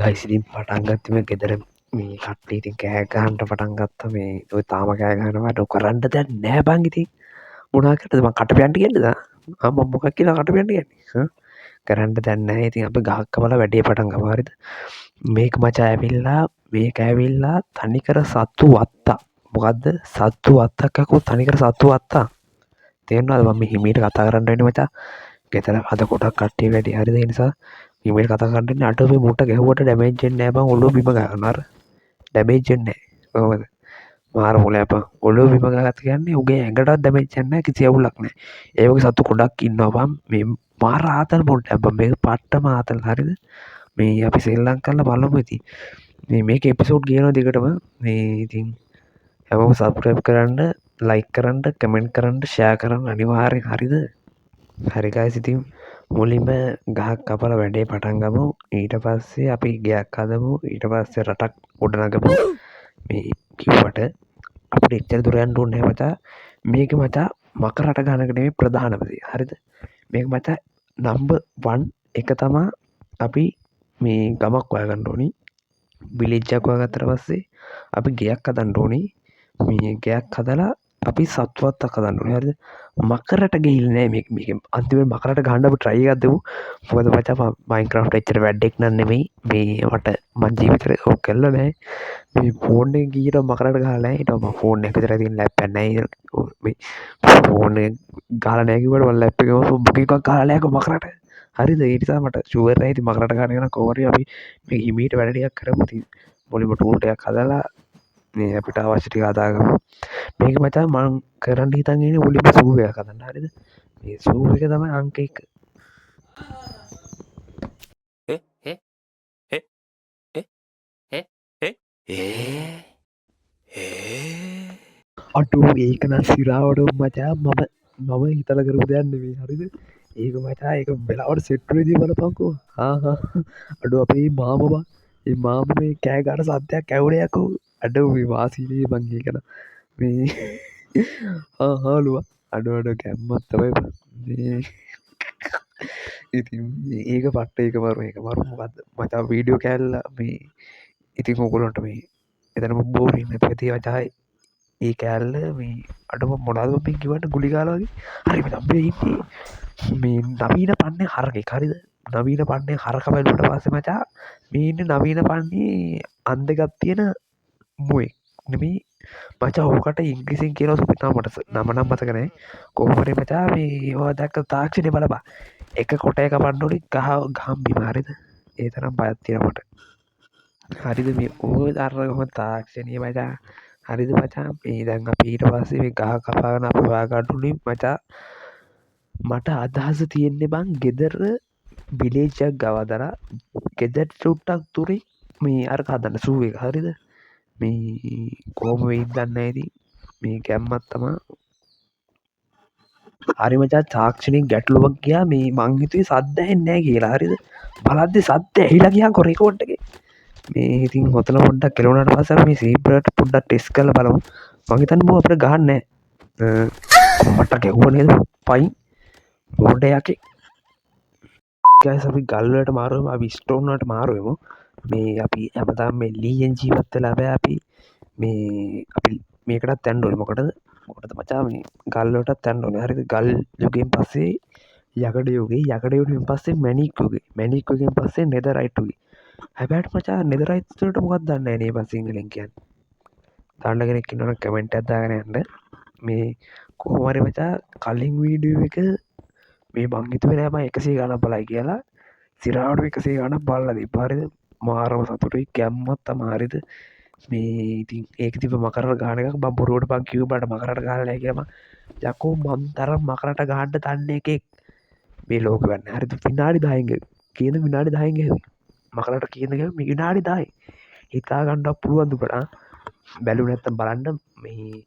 Guys ඉතින් පටන් ගත්තේ මේ ගෙදර මේ කට්ටිය ඉතින් කෑ ගහන්න පටන් ගත්තා මේ ඔය තාම කෑ ගහනවා ඩො කරන්න දැන් නෑ බං ඉතින් මොනා කරද මං කට පියන්න කියන්නද මම මොකක් කියලා කට පියන්න කියන්නේ කරන්න දැන් නෑ ඉතින් අපි ගහක් කපලා වැඩේ පටන් ගමු හරිද මේක මචං ඇවිල්ලා මේක ඇවිල්ලා තනිකර සත්තු වත්තා මොකද්ද සත්තු වත්තක් අකෝ තනිකර සත්තු වත්තා තේරුණාද මම හිමීට කතා කරන්න වෙන්නේ මචං ගෙදර අද කොටක් කට්ටිය වැඩි හරිද ඒ නිසා හිමීට කතා කරන්න වෙන්නේ අට මේ මුට ගැහුවට ඩැමේජ් වෙන්නේ නෑ බං ඔළුව බිම ගහනවා අර ඩැමේජ් වෙන්නේ නෑ කොහොමද මාර මොලේ අප්පා ඔළුව බිම ගහගත්ත කියන්නේ උගේ ඇඟටවත් ඩැමේජ් වෙන්නේ නෑ කිසි අවුලක් නෑ ඒ වගේ සත්තු ගොඩක් ඉන්නවා බං මේ මාර ආතල් පොඩ්ඩක් බං මේක පට්ටම ආතල් හරිද මේ අපි ශ්‍රී කරලා බලමු ඉතින් මේක එපිසෝඩ් කියනවා දිගටම මේ ඉතින් හැමෝම සබ්ස්ක්‍රයිබ් කරන්න ලයික් කරන්න කමෙන්ට් කරන්න ෂෙයා කරන්න අනිවාර්යෙන් හරිද හරි ගයිස් ඉතින් මුලින්ම ගහක් කපලා වැඩේ පටන් ගමු ඊට පස්සේ අපි ගයක් හදමු ඊට පස්සේ රටක් ගොඩනගමු මේ කිව්වට අපිට එච්චර දුර යන්න ඕනේ නැහැ මචං මේක මචං මකර රට ගන්නක නෙමෙයි ප්‍රධානම දේ හරිද මේක මචං නම්බර් 1 එක තමා අපි මේ ගමක් හොයාගන්න ඕනි විලේජ් එකක් හොයාගත්තට පස්සේ අපි ගෙයක් හදන්න ඕනි මේ ගෙයක් හදලා අපි සත්වත්තක් හදන්න ඕනේ හරිද මකරට ගිහිල්ලා නෑ මේක අන්තිමට මකරට ගහන්න අපි try එකක් දෙමු මොකද මචං Minecraft එච්චර වැඩක් නන් නෙමෙයි මේ මට මං ජීවිතේ ඔක් කළා නෑ මේ ෆෝන් එක ගියට මකරට ගහලා නෑ ඊට මම ෆෝන් එක විතරයි තියෙන ලැප් එක නෑ මේ ෆෝන් එක ගහලා නෑ කිව්වට මම ලැප් එකේ මොකක් එකක් ගහලා නෑ මකරට හරිද ඒ නිසා මට ෂුවර් නෑ ඉතින් මකරට ගන්න එක නම් කොහොම හරි අපි මේ හිමීට වැඩ ටිකක් කරමු ඉතින් මුලින්ම ටූල් එකක් හදලා මේ අපිට අවශ්‍ය ටික හදාගමු මේක මචං මං කරන්න හිතන් ඉන්නේ මුලින්ම සූ එකක් හදන්න හරිද මේ සූ එක තමයි අංක 1 අඩෝ ඒක නම් සිරාවට මචං මම හිතලා කරපු දෙයක් නෙමෙයි හරිද ඒක මචං ඒක වෙලාවට සෙට් වෙදී බලපන්කෝ අඩෝ අපේ මාමා බං ඒ මාමා මේ කෑ ගන්න සද්දයක් ඇහුනේ යකෝ අඩෝ මේ වාසීනේ බං ඒකන මේ හාලුවා අඩෝ කැම්මක් තමයි බං මේ ඉතින් ඒක පට්ට ඒක මරු මොකද්ද මචං වීඩියෝ කෑල්ල මේ ඉතින් ඔයගොල්ලන්ට මේ එතනම බෝරින් නැති ඇති මචං ඒ කෑල්ල මේ අඩම මොනවද මම කිව්වට ගුලි ගාලා වගේ හරි මේ ඉන්නේ මේ නවීන පන්නේ හරකෙක් හරිද නවීන පන්නේ හරක බැලුවට පස්සේ මචං මේ ඉන්නේ නවීන පන්නේ අන් දෙකක් තියෙන මුවෙක් නෙමෙයි මචං ඕකට ඉංග්‍රීසියෙන් කියනවා සුපිතා මට නම නම් මතක නැහැ කොහොම හරි මචං මේ ඒවා දැක්ක තාක්ෂණය බලපන් එක කොටයක කපන්න ඕනි ගහම් බිම හරිද ඒ තරම් බයක් තියෙනවා මට හරිද මේ ඔය දරන කොහොම තාක්ෂණීය මචං හරිද මචං මේ දැන් අපි ඊට පස්සේ මේ ගහ කපාගෙන අපි හොයාගන්න උනේ මචං මට අදහස තියෙන්නේ බං ගෙදර විලේජ් එකක් ගවදලා ගෙදර චුට්ටක් දුරින් මේ අර හදන්න සූ එක හරිද මේ කොහොම වෙයිද දන්නේ නැහැ ඉතින් මේ ගැම්මක් තමා හරි මචං තාක්ෂණික ගැටලුවක් ගියා මේ මං හිතුවේ සද්ද ඇහෙන්නේ නැහැ කියලා හරිද බලද්දි සද්ද ඇහිලා ගියා රෙකෝඩ් එකේ මේ ඉතින් ඔතන පොඩ්ඩක් කෙලුණාට පස්සේ අපි මේ සීබ්‍රාට පොඩ්ඩක් ටෙස්ට් කරලා බලමු මං හිතන්නේ බෝ අපිට ගහන්න නැහැ මට ගැහුවා නේද පයින් මොඩ යකේ ගයිස් අපි ගල් වලට මාරු වෙමු අපි ස්ටෝන් වලට මාරු වෙමු මේ අපි හැමදාම මේ ලීයෙන් ජීවත් වෙලා බෑ අපි මේ අපි මේකටත් යන්න ඕනේ මොකටද මචං මේ ගල් වලටත් යන්න ඕනේ හරිද ගල් යුගයෙන් පස්සේ යකඩ යුගයෙන් පස්සේ මැණික් යුගයෙන් පස්සේ නෙදරයිට් යුගය හැබැයි මචං නෙදරයිට් වලට මොකක්ද දන්නේ නැහැ නේ බං සිංහලෙන් කියන්නේ දාන්න කෙනෙක් ඉන්නවනම් කමෙන්ට් එකක් දාගෙන යන්න මේ කොහොම හරි මචං කලින් වීඩියෝ එක මේ මං හිතුවේ නෑ මම 100 ගණන් බලයි කියලා සිරාවට 100 ගණන් බලලා තිබ්බා හරිද මාරම සතුටුයි ගැම්මක් තමයි හරිද මේ ඉතින් ඒක තිබ්බ මකරට ගහන එකක් මම බොරුවට බං කිව්ව බට මකරට ගහලා නැහැ කියලා යකෝ මං තරම් මකරට ගහන්න දන්නේ එකෙක් මේ ලෝකෙ වෙන්නේ හරිද විනාඩි 10න් කියන විනාඩි 10න් ගෙහුවේ මකරට කියන විනාඩි 10යි හිතා ගන්නවත් පුළුවන් දුකට බැලුව නැත්තම් බලන්න මේ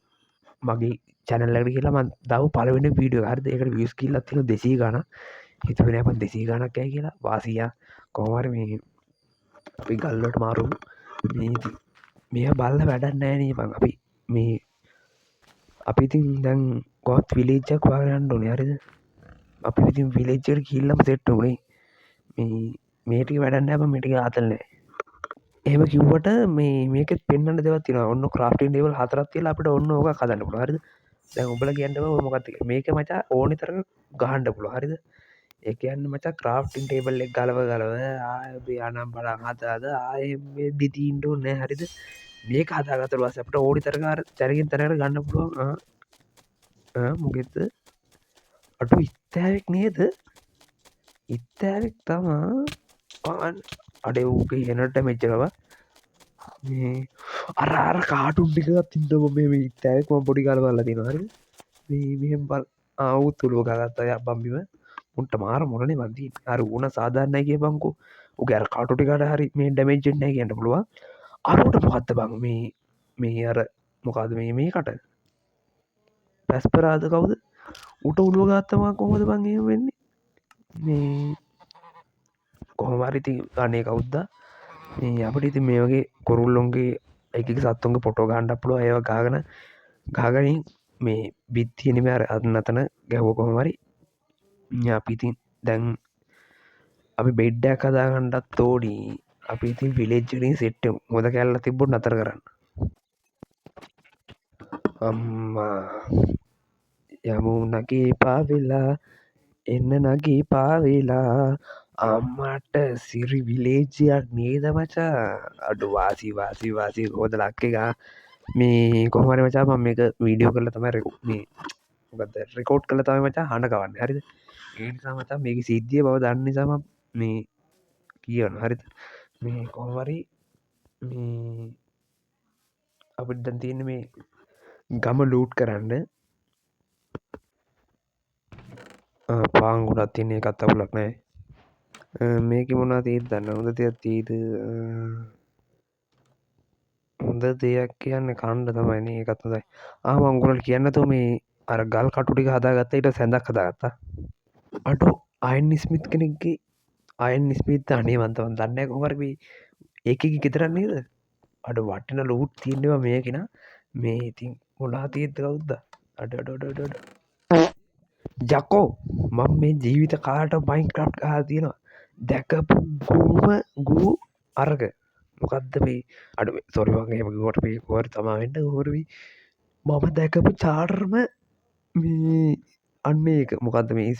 මගේ channel එකට ගිහලා මම දාපු පළවෙනි වීඩියෝ එක හරිද ඒකට views ගිහිල්ලා තියෙනවා 200 ගණන් හිතුවේ නෑ මම 200 ගණක් යයි කියලා වාසියා කොහොම හරි මේ අපි ගල් වලට මාරු මේ ඉතින් මේවා බලලා වැඩක් නෑ නේ බං අපි මේ අපි ඉතින් දැන් කොහොත් විලේජ් එකක් හොයාගෙන යන්න ඕනේ හරිද අපි ඉතින් විලේජ් එකට ගිහිල්ලාම සෙට් වුණේ මේ ටික වැඩක් නෑ බං මේ ටික ආතල් නෑ එහෙම කිව්වට මේකෙත් පෙන්වන්න දෙයක් තියෙනවා. ඔන්න ක්‍රාෆ්ටින් ටේබල් 4ක් තියලා අපිට ඔන්න ඕක හදන්න පුළුවන්. හරිද? දැන් උඹලා කියන්න බෑ මොකක්ද කියලා. මේක මචං ඕනි තරම් ගහන්න පුළුවන්. හරිද? ඒ කියන්නේ මචං ක්‍රාෆ්ටින් ටේබල් එක ගලව ආයෙ අනම් බලන් හදාද ආයෙ මේ දිදීන්න ඕනේ නැහැ. හරිද? මේක හදාගත්තට පස්සේ අපිට ඕනි තරම් අර තැනකින් තැනකට ගන්න පුළුවන්. මොකෙද්ද? අඩු ඉත්තෑවෙක් නේද? ඉත්තෑවෙක් තමා අඩේ ඌක හෙනට මෙච්චරව මේ අර කාටුන් ටිකත් තින්දම මේ ඉත්තෑවෙක් පොඩි කාලවල්ල තිනවාර මෙහෙම බල් ආවුත් තුළුව ගත්තාය බම්බිම උන්ට මාර මොනේ වදී අර උන සාධාරණය කිය බංකු උගැර කාටුටිකට හරි මේ ඩමේජෙන්න්නෑ කියන්න පුළුවන් අරුට පොහත්ත බං මේ අර මොකාද මේකට පැස්පරාද කවුද උට උළුව ගත්තමා කොහොද බංගේ වෙන්නේ මේ කොහොමරිති ගනේ කවුද්දා මේ අපට ඉති මේ වගේ කොරුල්ලොන්ගේ එක සත්තුන්ගේ පොටෝ ගණ්ඩ පුළුව ඒව ගාගන ගාගනින් මේ බිත්තියනිම අර අත් අතන ගැහෝ කොහොමරි අපිතින් දැන් අපි බෙඩ්ඩයක් කදාගණ්ඩත් තෝඩී අපි ඉතින් විලේජ්ජලින් සෙට්ට මොද කැල්ල තිබුට නතර කරන්න අම්මා යමු නගේ පාවෙලා එන්න නගේ පාවෙලා අම්මට සිරි විලේජයක් නේද මචා අඩු වාසි හෝද ලක්කෙකා මේ කොහමර මචා පම් එක වීඩියෝ කරල තම රෙකුේ රෙකෝඩ් කළ තම මචා හඬ කවන්න හරිද ඒනිසා මචා මේක සිද්ධිය බව දන්න සම මේ කියන්න හරිත මේ කොහමරි අපිට දැන් තියන්න මේ ගම ලූට් කරන්න පාංගුඩත් තියන්නේ කත්තවුලක් නෑ මේක මොනා තීත් දන්න හොඳ දෙයක් තීද හොඳ දෙයක් කියන්න කණ්ඩ තමයින එකත්තුදයි ආමංගුලට කියන්නතු මේ අර ගල් කටුටි හදාගත්ත ඊට සැඳක් හදාගත්තා අඩු අයින් නිස්මිත් කෙනෙක්ගේ අයන් නිස්මිත් අනේ වන්තවන් දන්න කොමරබී ඒක ගෙතරන්නේද අඩ වටින ලූට් තියෙන්නවා මේකෙන මේ ඉතින් මොලා තියත්ත කවුද්ද අඩ ජකෝ මං මේ ජීවිත කාට මයින් ක්‍රප් හා තියෙනවා දැකපු ගූම ගූ අරග මොකක්ද මේ අඩ සොරිවගේ කොට පේ හොර තමාවෙන්ට හොරවී මම දැකපු චාර්ම මේ අන්න ඒක මොකක්ද මේ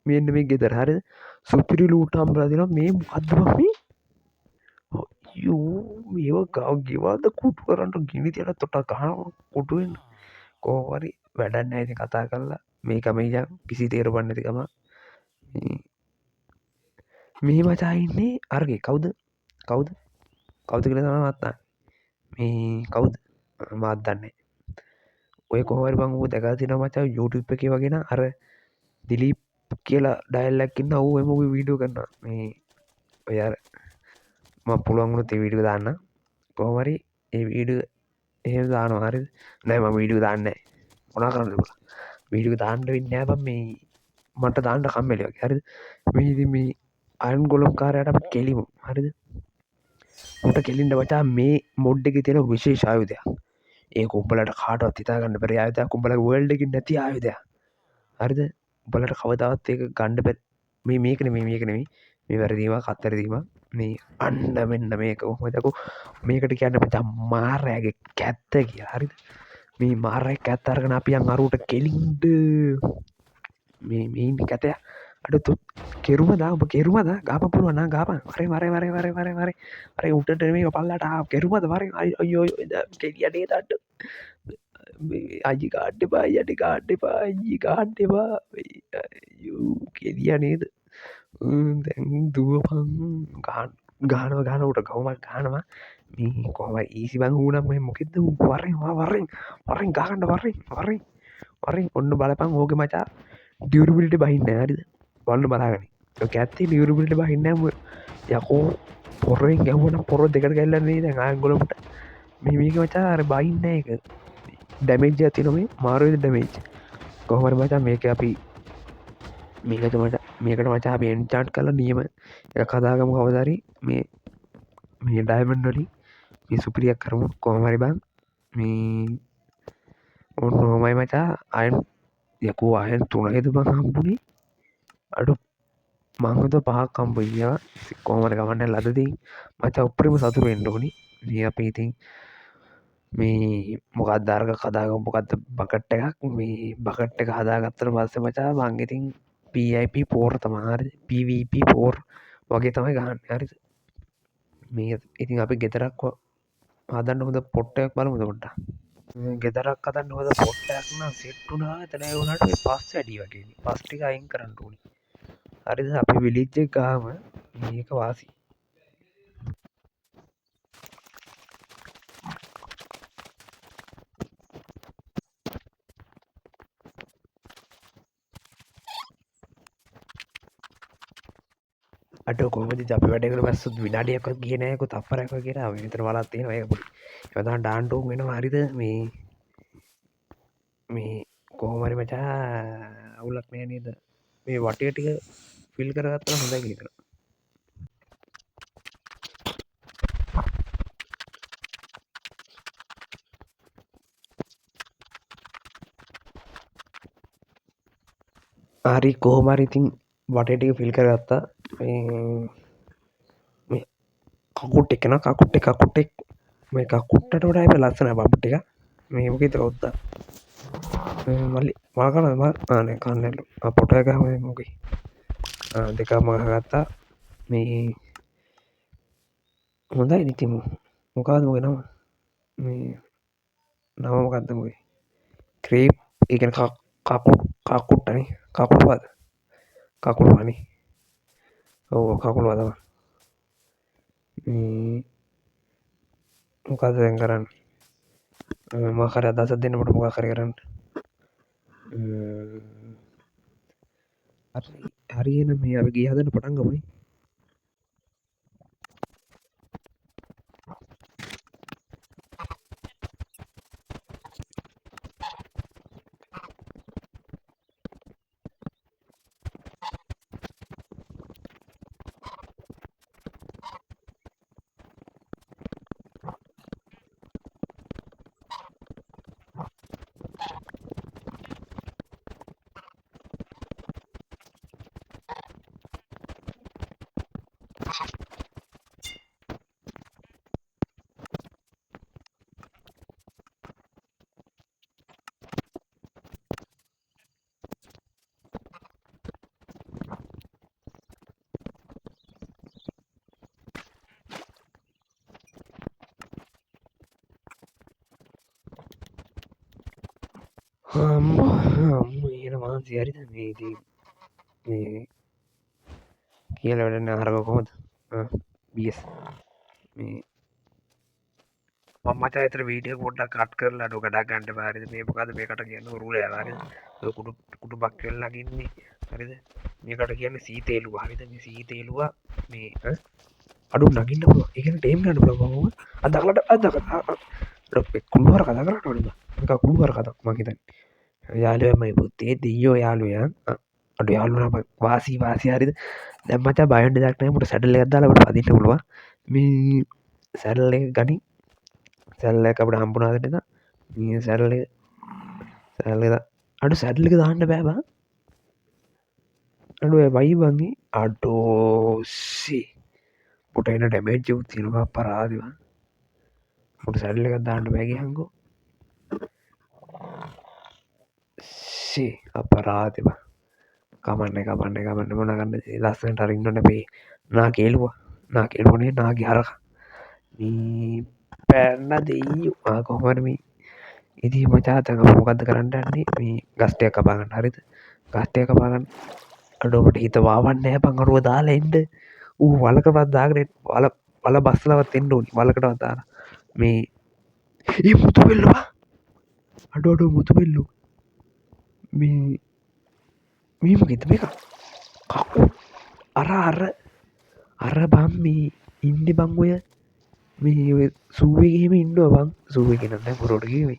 මෙන්න මේ ගෙදර හරි සුපිරි ලූට අම්රදින මේ මොකක්දමේ මේව ගව ගෙවාද කුට් කරන්නට ගිනි තියට තොට ගහන කොටුවෙන් කෝවරි වැඩන්න ඇති කතා කරලා මේකමයිජ කිසි තේරපන්න ඇතිකම මේ මචායින්නේ අර්ගේ කවුද කවුද කවුද කළ තම මත්තා මේ කවුද මාත් දන්නේ ඔය කොහවර බංගු දැක තින මචා යුටප් එක වගෙන අර දිලීප් කියලා ඩයිල්ලක්කින්න ඔහු එම වීඩියෝ කරන්න මේ ඔයාර පුළුවන්ගුණු තෙවිඩිය දාන්න කොහමරි ඒ වීඩ එහ දාන හරි නෑම වීඩිය දාන්න මොනා කරන්න පුල වීඩිය දාන්නට වින්නෑ බම් මේ මට දාන්නට කම්මලියක් හරි මේදි මේ අයන් ගොලොම් කාරයට කෙලිමු හරිද මට කෙලින්ට වචා මේ මොඩ්ඩෙක තියෙන විශේෂායුදයක් ඒ උඹලට කාටත් හිතාගන්න පර අයතයක් කුඹල වල්ඩකින් නැති ආයුදයක් හරිද උඹලට කවදාවත් ඒක ගණ්ඩ පැත් මේකන මේකනෙමේ මේ වැරදීම කත්තරදීම මේ අන්න මෙන්න මේක හොදකු මේකට කියන්න පචා මාරයගේ කැත්ත කිය හරිද මේ මාරය ඇත්තරගෙන අපියන් අරුට කෙලින්ඩ මේ කැතය අඩතු කෙරුමද ඔබ කෙරුමද ගාප පුළුවන ගාප වර උටට මේ පල්ලට කෙරුමද වර අයෝ කෙඩියනේ තට අජි කාඩ්ඩ පා යට කාඩ්ඩ පාජි කාඩ්ඩවා කෙදිය නේද දැන් දුවපං ගානව ගානකට ගවමක් ගානවා මේ කොම ඊසි බං වූනම් මොකෙද වරෙන් ගාකණ්ඩ වරෙන් ඔන්න බලපං ඕක මචා ඩියවරබිලිට බහින්න හරිද වන්න බලාගනි ඇත්ති ලියවරබිලිට බහින්නම යකෝ පොරෙන් ගැවන පොර දෙකට ගැල්ලන්නේ දැ ආයගොලට මේක මචා අර බයින්න එක ඩැමේජ් ඇති නොමේ මාරුවද ඩමේජ් කොහමර මචා මේක අපි මේකට මචා පෙන් චාට් කල නියම කදාගම කවදරි මේ ඩයිමන්ඩොලි මේ සුපිරියක් කරමු කොහමරි බං මේ ඔන්න හොමයි මචා අයන් යකෝ අයන් තුනහෙද බං හම්බුණේ අඩු මංහොද 5ක් හම්බ ගියා කොහොමද ගමන්න ලදදී මචං උපරිම සතුටු වෙන්න ඕනි මේ අපි ඉතින් මේ මොකක්ද අරක කදාගමු මොකක්ද බකට් එකක් මේ බකට් එක හදාගත්තට පස්සේ මචං මං ඉතින් PIP 4 තමයි හරිද PVP 4 වගේ තමයි ගහන්නේ හරිද මේ ඉතින් අපි ගෙදරක් හදන්න හොඳ පොට්ටයක් බලමුද පොඩ්ඩක් ගෙදරක් හදන්න හොඳ පොට්ටයක් නම් සෙට් වුණා එතන ඒ වුණාට මේ පස් වැඩි වගේ පස් ටික අයින් කරන්න ඕනේ හරිද අපි විලිජ් එක ගාම මේක වාසි අට කොමද අපි වැඩකට පස්සුත් විනාඩියක් කියනයකු තපරැක කියලා විතර වලත් තියෙන ඒ පුඩි එවදා ඩාන්ටෝම් වෙන හරිද මේ කොහොමරි මචා අවුලක් නෑ නේද මේ වටය ටික ෆිල් කරගත්තල හොඳයි කියතර හරි කොහොමරිඉතින් වටටික ෆිල් කරගත්තා කකුට් එකන කකුට් එකකුටෙක් මේ කකුට්ටට ොඩයි ලස්සන බප්ට එක මේමකත ඔොත්තා මල්ලි මාකන ආන කන්නලු පොට එකහම මොකයි දෙක මගත්තා මේ හොඳයි ඉතිමු මොකාද මොගෙනම මේ නවමකක්දමයි ක්‍රේප් එකන කකුට්ටන කකුළුවද කකුළුවනි ඔව කකුළු වදම මොකද දැන් කරන්න මකර අදසත් දෙන්න මට මොකා කර කරන්න හරියන මේ අපගේ හදන පටන් ගමයි අම්ම ඒන මාන්සි හරිත මේදී කියල වැඩන්න හරක කොහොද බියස් මේ මට ඇතර වීඩිය පොඩ්ඩ කට් කරලා ඩ ගඩා ගන්ට පාරිද මේ පකද මේකට කියන්න රුල කුටු බක් කෙල්ලගන්නේ හරිද මේකට කියන්න සීතේලු හරිත සීතේලවා මේ අඩු නගින්න පුල එක ටේම් ගන්න ලබම අදකට අදක කුළුවර කතා කරට වඩ එක කුළුවර කතක් මහිතන් යාලුවමයි පුත්තේ දෙයෝ යාලුවයන් අඩු යාලුන වාසී වාසි හරිද දැම්මච බයන්ඩ දක්නයමට සැඩල ඇදාලට පදින්න පුළුව මේ සැරල්ල ගනි සැල්ල අපට හම්පුනාදටද මේ සැරල සැල්ලද අඩු සැඩලික දාන්න බෑබා අඩුව බයි බංගේ අඩෝසි පුට එන ඩැමේජ් තිනවා පරාදිවා පුට සැල්ල එක දාන්න බැගි හංගෝ අපරාතිවා කමන්න මොනගන්න ලස්සට රින්නට පේ නා කේලුවා නා කෙලුවනේ නාගේ හරක පැන්න දෙයි කොහමරමි ඉදි මචාතක මොකක්ද කරන්නන්නේ මේ ගස්ටය කපාගන්න හරිත ගස්ටය කපාගන්න අඩුවට හිතවාවන්න හැ පංගරුව දාලා එන්ඩ වලකවත් දාගනෙත් වල බස්සලවත් එන්න ඕනි වලකටවත් දාන මේ ඒ මුතු වෙල්ලවා අඩුවඩු මුතු වෙල්ලු මීම ගෙත එක කකු අර බම් මේ ඉන්ඩ බංගොය මේ සූවගේම ඉන්න බං සූව කියනන්න පුරෝටගීමයි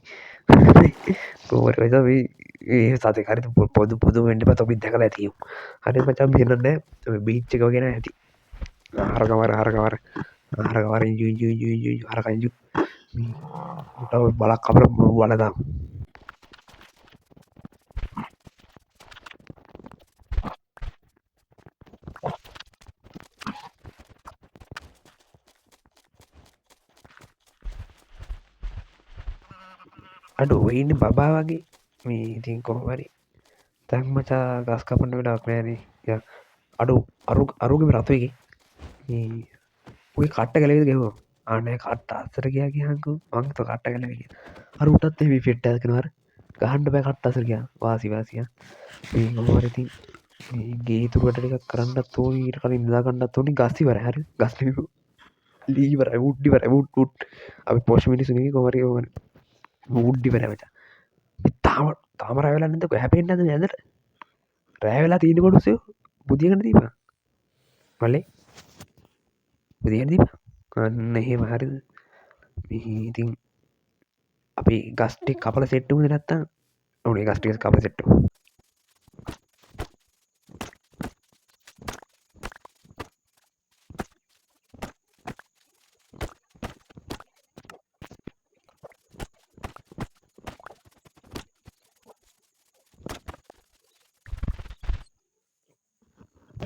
කෝර ඒ සතකරි පොදු පුදු වෙන්ඩ පත බිත් දැකල ඇතියු හරි මචම් පිරන්න බීච්චක ගෙන ඇති හරකවර හරකවර හරකවර හරකංජු බලක් කපර වලදම් අඩු ඔයින්න බබා වගේ මේ ඉතින් කොහමරි තැන් මචා ගස් කපන්න වෙලාක් නෑන අඩු අරුගම රතුවකි ඔය කට්ට කලෙද ගෙවෝ ආනෑ කට්ට අස්සර ගයා කියහකු මංත කට්ට කලක අරුටත් එවි ෆෙට්ට ඇකනවර ගහන්ඩ බෑ කට්ට අසර ගයා වාසිවාසිය මරති ගේතුරට ටික කරන්නත් තෝනීට කලින් දාගන්නත් තොනි ගස්ති වර හර ගස් ලීවර උඩ්ඩිවර උට් අපි පෝෂ්මිටි සුනී කොමරයවන උඩ්ඩි වරමච තාම රැවෙලන්නක හැපෙන්න්නද ඇදට රෑවෙලා තීන පොඩුසයෝ බුදියගට දීප මල්ලේ බුදිය දීප කන්න එහෙ මහරිද ඉතින් අපි ගස්ටි කපල සෙට්ටුම නැත්තා ඕනේ ගස්ටික කපල සෙට්ටු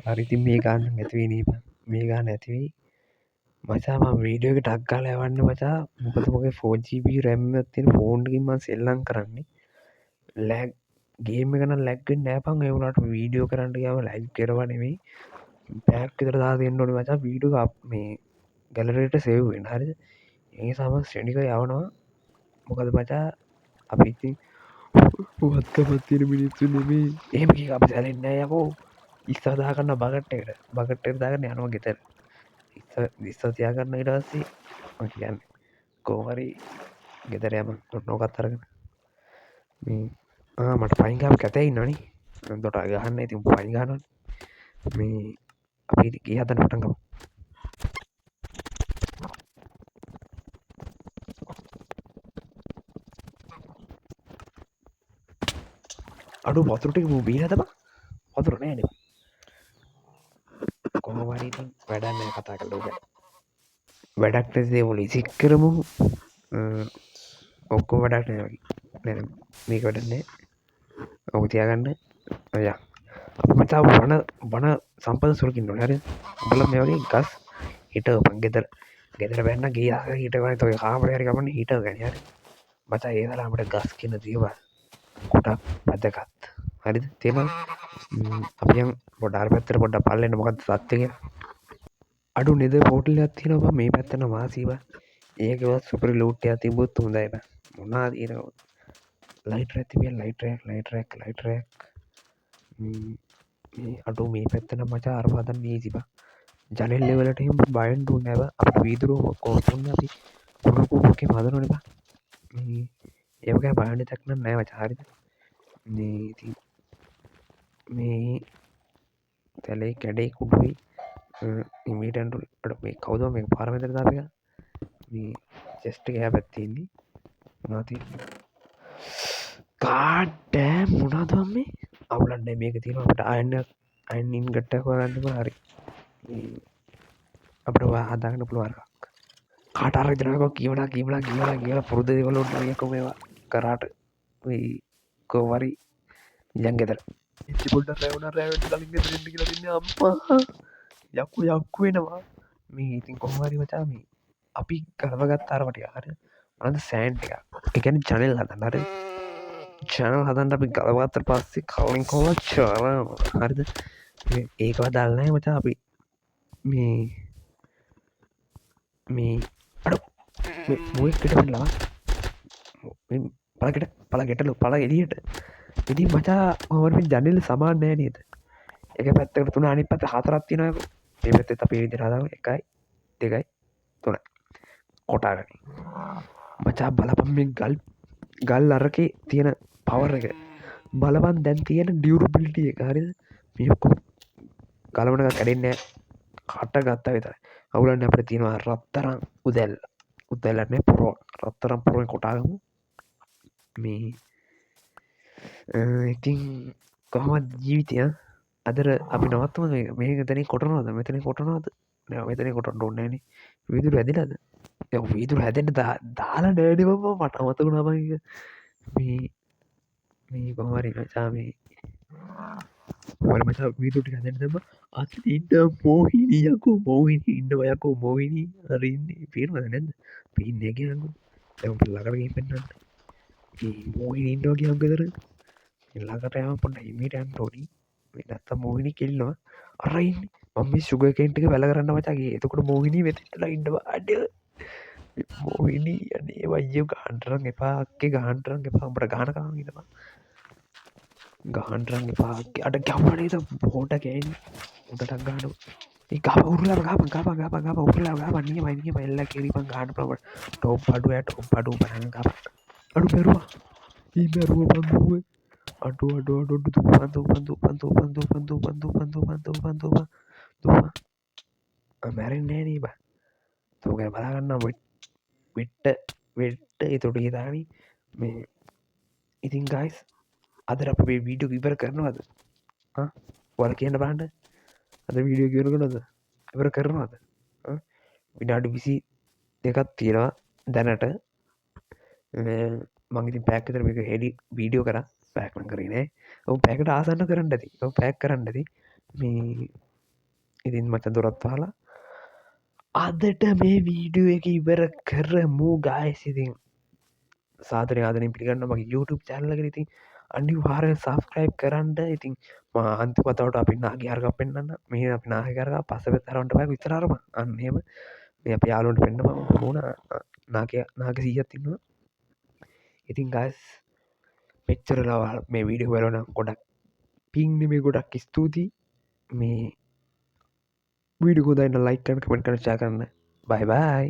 හරිතින් මේ ගන්න නැතිවී නීම මේ ගා නැතිවී මචාම වීඩියෝක ටක්ගාල යවන්න මචා මොකතමගේ 4GB රැම්මතින ෆෝන්්ගින්ම සෙල්ලං කරන්නේ ලැග් ගේම කන ලැග නෑපන් එවුණට වීඩියෝ කරන්න යාව ලැග් කරවනෙවෙයි පැක්තර දා දෙන්නඩ මචා වීඩිය අප මේ ගැලරට සෙව්වෙන් හරි ඒ සම ශ්‍රණික යවනවා මොකද මචා අපිති වත්කමත්තින මිනිත්තු නෙමේ එහෙම අපි සැලෙන්න යකෝ ඉස්සදා කන්න බගට්ටකට බගට්ටර දාගන්න යනවා ගෙතර දිස්ස තියාගන්න ඉටවස්සේ කියන්න කෝහරි ගෙදර යම නොකත්තරගෙන මට පයිංගාම කැතයි නනි දොට ගහන්න ඇති පයිගාන මේ අපි ඒ හතන පටන්කම අඩු වතුරට බීනතම වතුර නෑන කොහවරී වැඩන්න කතා කලෝක වැඩක්ටසේ ොලි සික්කරමු ඔක්කෝ වඩක් නෑ මේක වැඩන්නේ ඔහු තියාගන්න ඔය මචා වන සම්පද සුරකින් නොහැර බල මෙවගේ ගස් හිට පන් ගෙතර ගෙතර බැන්න ගේ හිටවන තොය කාමරයරිකමන හිට ගැනර මචා ඒදලාමට ගස් කියන්න දීවා කොටක් පැදකත් හරි තේම අපියම් පොඩාර් පැත්තර පොඩ පල්ලෙන මොකද සත්්‍යක අඩු නෙද පෝටල් ඇත්තිනවා මේ පැත්තන වාසීව ඒකවත් සුපරි ලෝට්ටය තිබොත් හොඳයිබ මොනා දීරව ලයිට ඇතිබිය ලයිටරක් අඩු මේ පැත්තන මචා අර්වාදන් වීසිබ ජනෙල්ලෙවලට එම බයන්ඩු නැව අප වීදුරුව කෝතුන්න අපි කුණකුපුක මදනොනබ ඒක බාණ්ඩ තැක්න නෑව චාරිත මේ තැලේ කැඩේ කුඩුවයි ඉමීටන්ටු අඩ මේ කවුද මේ පාරමතර දාපක මේ චෙස්ට හැ පැත්තින්නේ මොනාති කාඩෑ මොනාදම් මේ අවුලන්ඩ මේක තිීමට අයන්න අයින් ගට්ට කරන්නම හරි අපට හදාගන්න පුළුවන්ක් කාටර ජනක කියවන කියලා පුරුද දෙවලොට යකොමවා කරාට කෝවරි ජංගෙතර පොට රැවන රැවට කලින් න්න අම්පා යක්කු යක්කු වෙනවා මේ ඉතින් කොහමරි මචාම අපි කරවගත් අරවට ආර මනද සෑන්් එකන ජනල් හදන්නට චනල් හදන්ට අපි ගලවත්තර පස්සේ කලින් කොල චාර හරිද ඒකවා දල්නය මචා අපි මේ අඩු මුවක්කටලා පලකට පලගෙටලු පල එලියට ඉදි මචා හොම ජනල් සමාන් නෑ නේද එක පැත්තකට තුන අනි පත හතරත්තිනක එපත අපේ විදිරාදාව එකයි දෙකයි තුන කොටාගනි මචා බලපම් ගල් අරකේ තියෙන පවර එක බලවන් දැන් තියෙන ඩියවරබිලිටිය හරිද මියක්කො ගලවනක කැඩෙන්නෑ කට ගත්තා විතර අවුලන්න අපට තියෙනවා රත්තරම් උදැල්ලන්නේ පොරෝ රත්තරම් පොරුව කොටාගමු මේ ඉතින් කොහමත් ජීවිතය අදර අපි නවත්තම මේ තන කොටනවද මෙතන කොටනවාද මෙතන කොට ොන්නන විදුර ඇදිලද වීදුර හැදෙන්ට දාලා නෑඩවම මට අමතකු නමයි මේ කොහමරි මචාමේ මච වීදුටි හැදෙන්ටම අත ඉන්ට පෝහිනියකු මෝහිනි ඉන්න ඔයකෝ මෝහිනී අරන්නේ පිරුවද නැද පින්නේකකු ලකරගින් පෙන්න්නට මෝහිනී ඉන්නවා කියම් ගෙදර එල්ලාකට යම පොඩ හිමීට යන්න ඕනි නැත්ත මෝහිනි කෙල්නවා අරයින්න මම සුගකෙන්ටික වැල කරන්න මචගේ එතකොට මෝහිනී වෙතලා ඉන්නවා අඩ මෝහිනී අනේ වයිය ගහන්ටරන් එපාක්කේ ගහන්ටරන් එපාම්ට ගානකාගන්නවා ගහන්ටරන් එපාක් අට ගැව්වනේද බෝට කෑන් උටටක් ගානු ගා උරලා ගා උරලා ගාවන්නේ මයිගේ මල්ල කිරිපන් ගාන ප්‍රවට ටෝප් පඩුවට ඔප් පඩු පහග අඩු පෙරවා ඒ බැරුව පන්දුව අඩු අඩු පන්තු මැරෙන් නෑනී බ තෝක බලාගන්න විට්ට වෙට්ට එතොට හිතානි මේ ඉතින් ගයිස් අදර අප වීඩියෝ ඉවර කරනවාද වල කියන්න බාන්ඩ අද වීඩියෝ කියරකනොද ඉවර කරනවාද විනාඩු විසි දෙකත් තියෙනවා දැනට මංගති පැක්තර මේක හෙඩි වීඩියෝ කර පැක්න කරනේ ඔ පැකට ආසන්න කරන්න ඇති පැක් කරන්න ඇති මේ ඉතින් මච දොරත් පාලා අදට මේ වීඩියෝ එක ඉවර කරමූ ගායසිතින් සාදරය ආදනින් පිළිගන්න මගේ YouTube චැල්ලක ඉතින් අනි වාරය සාස්ක්‍රයිබ් කරන්න ඉතින් අන්ති පතවට අපි නාගයාර්ග පෙන්න්න මේ අපි නාහකරක පසව තරන්ට පය විතරරම අන්නේම මේ අප යාලුන්ට පෙන්න්න මුණ නාග සීයත්තින්නවා ඉතින් ගස් පෙච්චරලවල් මේ වීඩිය වලන ගොඩක් පිංන මේ ගොඩක් ස්තුතියි මේ වීඩියෝ හොඳයින්න ලයිකන් කමෙන්ට් කරචා කරන්න බයි බයි